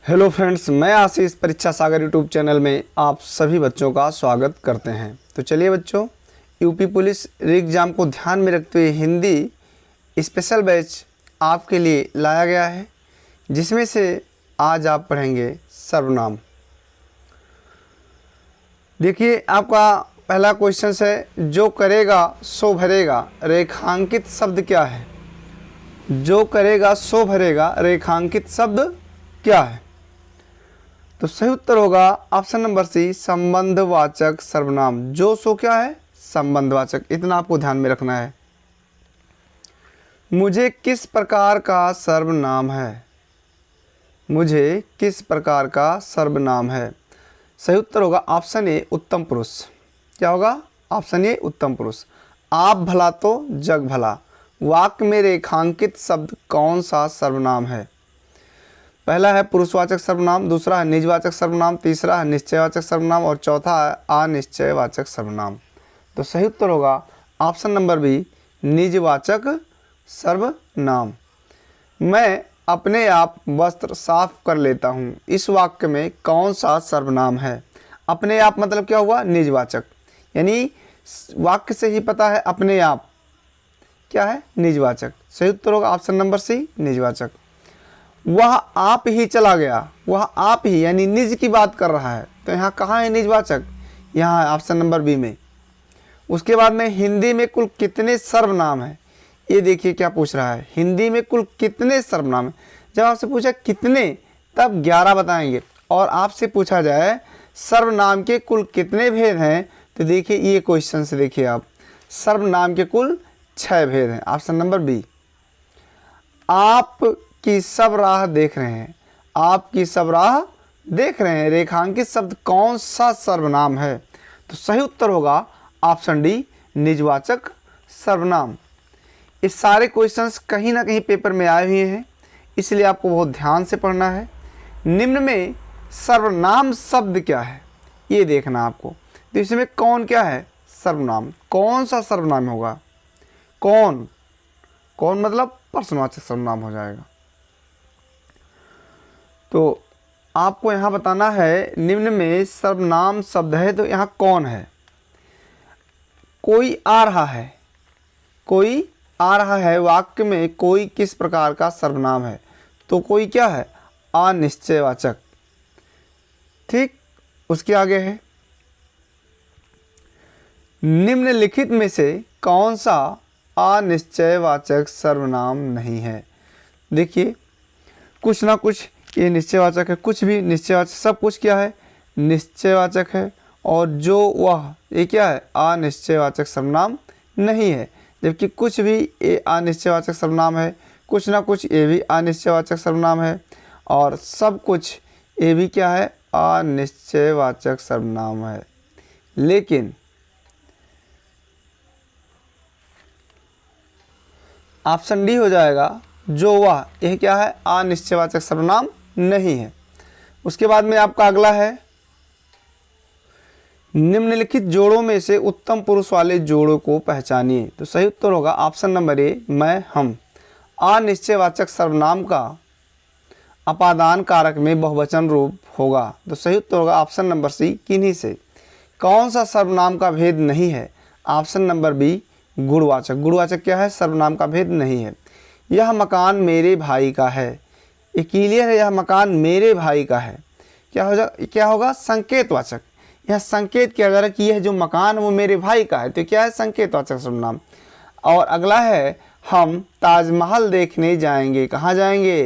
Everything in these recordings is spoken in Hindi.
हेलो फ्रेंड्स, मैं आशीष परीक्षा सागर यूट्यूब चैनल में आप सभी बच्चों का स्वागत करते हैं। तो चलिए बच्चों, यूपी पुलिस री एग्ज़ाम को ध्यान में रखते हुए हिंदी स्पेशल बैच आपके लिए लाया गया है, जिसमें से आज आप पढ़ेंगे सर्वनाम। देखिए, आपका पहला क्वेश्चन है, जो करेगा सो भरेगा रेखांकित शब्द क्या है? जो करेगा सो भरेगा रेखांकित शब्द क्या है? तो सही उत्तर होगा ऑप्शन नंबर सी, संबंधवाचक सर्वनाम। जो सो क्या है? संबंधवाचक। इतना आपको ध्यान में रखना है। मुझे किस प्रकार का सर्वनाम है? मुझे किस प्रकार का सर्वनाम है? सही उत्तर होगा ऑप्शन ए, उत्तम पुरुष। क्या होगा? ऑप्शन ए, उत्तम पुरुष। आप भला तो जग भला। वाक्य में रेखांकित शब्द कौन सा सर्वनाम है? पहला है पुरुषवाचक सर्वनाम, दूसरा है निजवाचक सर्वनाम, तीसरा है निश्चयवाचक सर्वनाम और चौथा है अनिश्चयवाचक सर्वनाम। तो सही उत्तर होगा ऑप्शन नंबर बी, निजवाचक सर्वनाम। मैं अपने आप वस्त्र साफ कर लेता हूँ, इस वाक्य में कौन सा सर्वनाम है? अपने आप मतलब क्या हुआ? निजवाचक। यानी वाक्य से ही पता है अपने आप क्या है? निजवाचक। सही उत्तर होगा ऑप्शन नंबर सी, निजवाचक। वह आप ही चला गया, वह आप ही यानी निज की बात कर रहा है, तो यहाँ कहाँ है निजवाचक? यहाँ है ऑप्शन नंबर बी में। उसके बाद में हिंदी में कुल कितने सर्वनाम हैं? ये देखिए क्या पूछ रहा है, हिंदी में कुल कितने सर्वनाम हैं। जब आपसे पूछा कितने, तब 11 बताएंगे, और आपसे पूछा जाए सर्वनाम के कुल कितने भेद हैं, तो देखिए ये क्वेश्चन से देखिए आप, सर्वनाम के कुल 6 भेद हैं। Option number B. आप की सब राह देख रहे हैं, आपकी सब राह देख रहे हैं रेखांकित शब्द कौन सा सर्वनाम है? तो सही उत्तर होगा ऑप्शन डी, निजवाचक सर्वनाम। ये सारे क्वेश्चंस कहीं ना कहीं पेपर में आए हुए हैं, इसलिए आपको बहुत ध्यान से पढ़ना है। निम्न में सर्वनाम शब्द क्या है, ये देखना आपको। तो इसमें कौन क्या है? सर्वनाम। कौन सा सर्वनाम होगा? कौन कौन मतलब प्रश्नवाचक सर्वनाम हो जाएगा। तो आपको यहाँ बताना है, निम्न में सर्वनाम शब्द है, तो यहाँ कौन है? कोई आ रहा है, कोई आ रहा है वाक्य में कोई किस प्रकार का सर्वनाम है? तो कोई क्या है? अनिश्चयवाचक। ठीक, उसके आगे है, निम्नलिखित में से कौन सा अनिश्चयवाचक सर्वनाम नहीं है? देखिए, कुछ ना कुछ ये निश्चयवाचक है, कुछ भी निश्चयवाचक, सब कुछ क्या है? निश्चयवाचक है। और जो वह, ये क्या है? अनिश्चयवाचक सर्वनाम नहीं है। जबकि कुछ भी ये अनिश्चयवाचक सर्वनाम है, कुछ ना कुछ ये भी अनिश्चयवाचक सर्वनाम है, और सब कुछ ये भी क्या है? अनिश्चयवाचक सर्वनाम है। लेकिन ऑप्शन डी हो जाएगा, जो वह, यह क्या है? अनिश्चयवाचक सर्वनाम नहीं है। उसके बाद में आपका अगला है, निम्नलिखित जोड़ों में से उत्तम पुरुष वाले जोड़ों को पहचानिए। तो सही उत्तर होगा ऑप्शन नंबर ए, मैं, हम। अनिश्चयवाचक सर्वनाम का अपादान कारक में बहुवचन रूप होगा। तो सही उत्तर होगा ऑप्शन नंबर सी, किन्हीं से। कौन सा सर्वनाम का भेद नहीं है? ऑप्शन नंबर बी, गुणवाचक। गुणवाचक क्या है? सर्वनाम का भेद नहीं है। यह मकान मेरे भाई का है, ये क्लियर है, यह मकान मेरे भाई का है। क्या होगा? संकेतवाचक। यह संकेत किया जा रहा है कि यह जो मकान वो मेरे भाई का है, तो क्या है? संकेतवाचक सर्वनाम। और अगला है, हम ताजमहल देखने जाएंगे। कहाँ जाएंगे?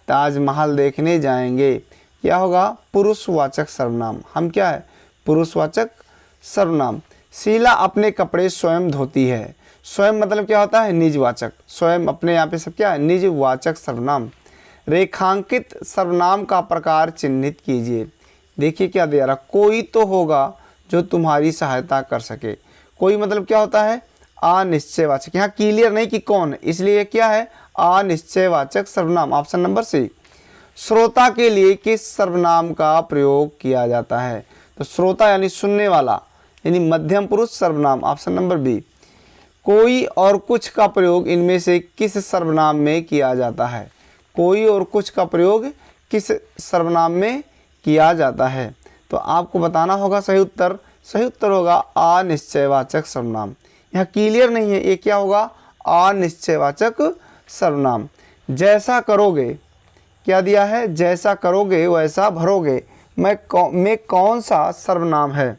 ताजमहल देखने जाएंगे। क्या होगा? पुरुषवाचक सर्वनाम। हम क्या है? पुरुषवाचक सर्वनाम। शीला अपने कपड़े स्वयं धोती है। स्वयं मतलब क्या होता है? निजवाचक। स्वयं अपने यहाँ पे सब क्या है? निजवाचक सर्वनाम। रेखांकित सर्वनाम का प्रकार चिन्हित कीजिए। देखिए क्या दे रहा, कोई तो होगा जो तुम्हारी सहायता कर सके। कोई मतलब क्या होता है? अनिश्चयवाचक। यहाँ क्लियर नहीं कि कौन, इसलिए क्या है? अनिश्चयवाचक सर्वनाम। Option number C. श्रोता के लिए किस सर्वनाम का प्रयोग किया जाता है? तो श्रोता यानी सुनने वाला, यानी मध्यम पुरुष सर्वनाम। Option number B. कोई और कुछ का प्रयोग इनमें से किस सर्वनाम में किया जाता है? कोई और कुछ का प्रयोग किस सर्वनाम में किया जाता है? तो आपको बताना होगा सही उत्तर। सही उत्तर होगा अनिश्चयवाचक सर्वनाम। यहाँ क्लियर नहीं है, ये क्या होगा? अनिश्चयवाचक सर्वनाम। जैसा करोगे, क्या दिया है? जैसा करोगे वैसा भरोगे में कौन सा सर्वनाम है?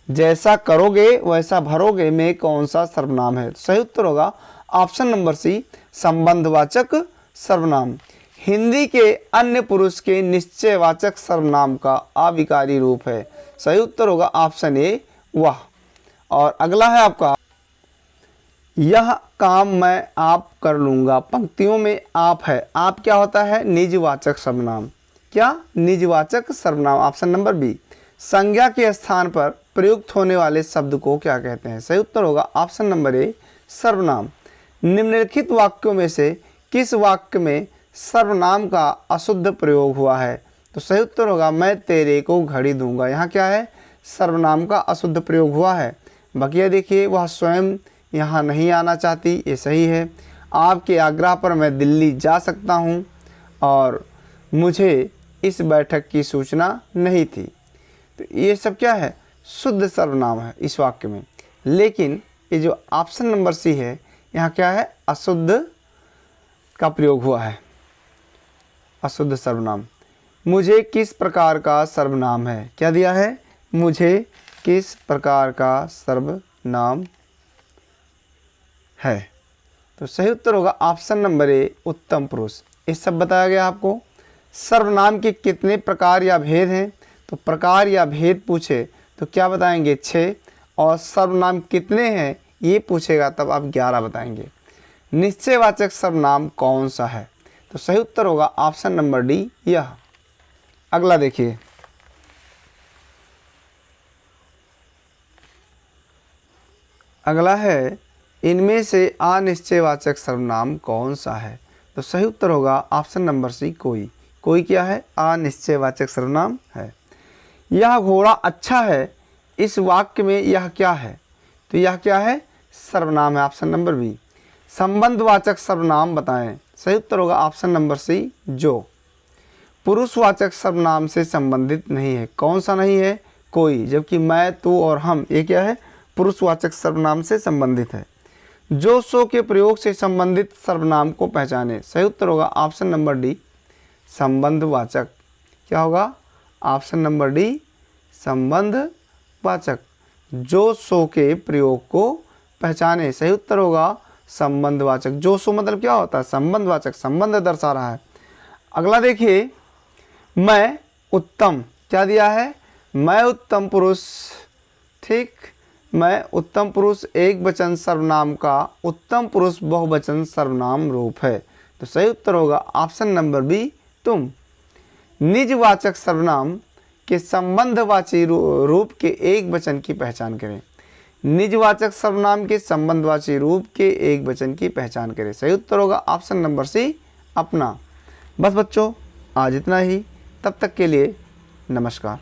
जैसा करोगे वैसा भरोगे में कौन सा सर्वनाम है? सही उत्तर होगा ऑप्शन नंबर सी, संबंधवाचक सर्वनाम। हिंदी के अन्य पुरुष के निश्चयवाचक सर्वनाम का अविकारी रूप है। सही उत्तर होगा ऑप्शन ए, वह। और अगला है आपका, यह काम मैं आप कर लूँगा। पंक्तियों में आप है, आप क्या होता है? निजवाचक सर्वनाम। क्या? निजवाचक सर्वनाम। Option number B. संज्ञा के स्थान पर प्रयुक्त होने वाले शब्द को क्या कहते हैं? सही उत्तर होगा ऑप्शन नंबर ए, सर्वनाम। निम्नलिखित वाक्यों में से किस वाक्य में सर्वनाम का अशुद्ध प्रयोग हुआ है? तो सही उत्तर होगा मैं तेरे को घड़ी दूंगा। यहाँ क्या है? सर्वनाम का अशुद्ध प्रयोग हुआ है। बाकी देखिए, वह स्वयं यहाँ नहीं आना चाहती, ये सही है। आपके आग्रह पर मैं दिल्ली जा सकता हूँ और मुझे इस बैठक की सूचना नहीं थी। तो ये सब क्या है? शुद्ध सर्वनाम है इस वाक्य में। लेकिन ये जो ऑप्शन नंबर सी है, यहाँ क्या है? अशुद्ध का प्रयोग हुआ है, अशुद्ध सर्वनाम। मुझे किस प्रकार का सर्वनाम है? क्या दिया है? मुझे किस प्रकार का सर्वनाम है? तो सही उत्तर होगा ऑप्शन नंबर ए, उत्तम पुरुष। ये सब बताया गया आपको। सर्वनाम के कितने प्रकार या भेद हैं? तो प्रकार या भेद पूछे तो क्या बताएंगे? 6। और सर्वनाम कितने हैं ये पूछेगा तब आप 11 बताएंगे। निश्चयवाचक सर्वनाम कौन सा है? तो सही उत्तर होगा ऑप्शन नंबर डी, यह। अगला देखिए, अगला है, इनमें से अनिश्चयवाचक सर्वनाम कौन सा है? तो सही उत्तर होगा ऑप्शन नंबर सी, कोई। कोई क्या है? अनिश्चयवाचक सर्वनाम है। यह घोड़ा अच्छा है, इस वाक्य में यह क्या है? तो यह क्या है? सर्वनाम है। Option number B. संबंधवाचक सर्वनाम बताएं। सही उत्तर होगा ऑप्शन नंबर सी, जो। पुरुषवाचक सर्वनाम से संबंधित नहीं है। कौन सा नहीं है? कोई। जबकि मैं, तू और हम, ये क्या है? पुरुषवाचक सर्वनाम से संबंधित है। जो सो के प्रयोग से संबंधित सर्वनाम को पहचाने। सही उत्तर होगा ऑप्शन नंबर डी, संबंधवाचक। क्या होगा? ऑप्शन नंबर डी, संबंधवाचक। जो सो के प्रयोग को पहचाने। सही उत्तर होगा संबंधवाचक। जो सो मतलब क्या होता है? संबंधवाचक, संबंध दर्शा रहा है। अगला देखिए, मैं उत्तम। क्या दिया है? मैं उत्तम पुरुष। ठीक, मैं उत्तम पुरुष एक वचन सर्वनाम का उत्तम पुरुष बहुवचन सर्वनाम रूप है। तो सही उत्तर होगा ऑप्शन नंबर बी, तुम। निजवाचक सर्वनाम के संबंधवाची रूप के एक वचन की पहचान करें। निजवाचक सर्वनाम के संबंधवाची रूप के एक वचन की पहचान करें। सही उत्तर होगा ऑप्शन नंबर सी, अपना। बस बच्चों, आज इतना ही। तब तक के लिए नमस्कार।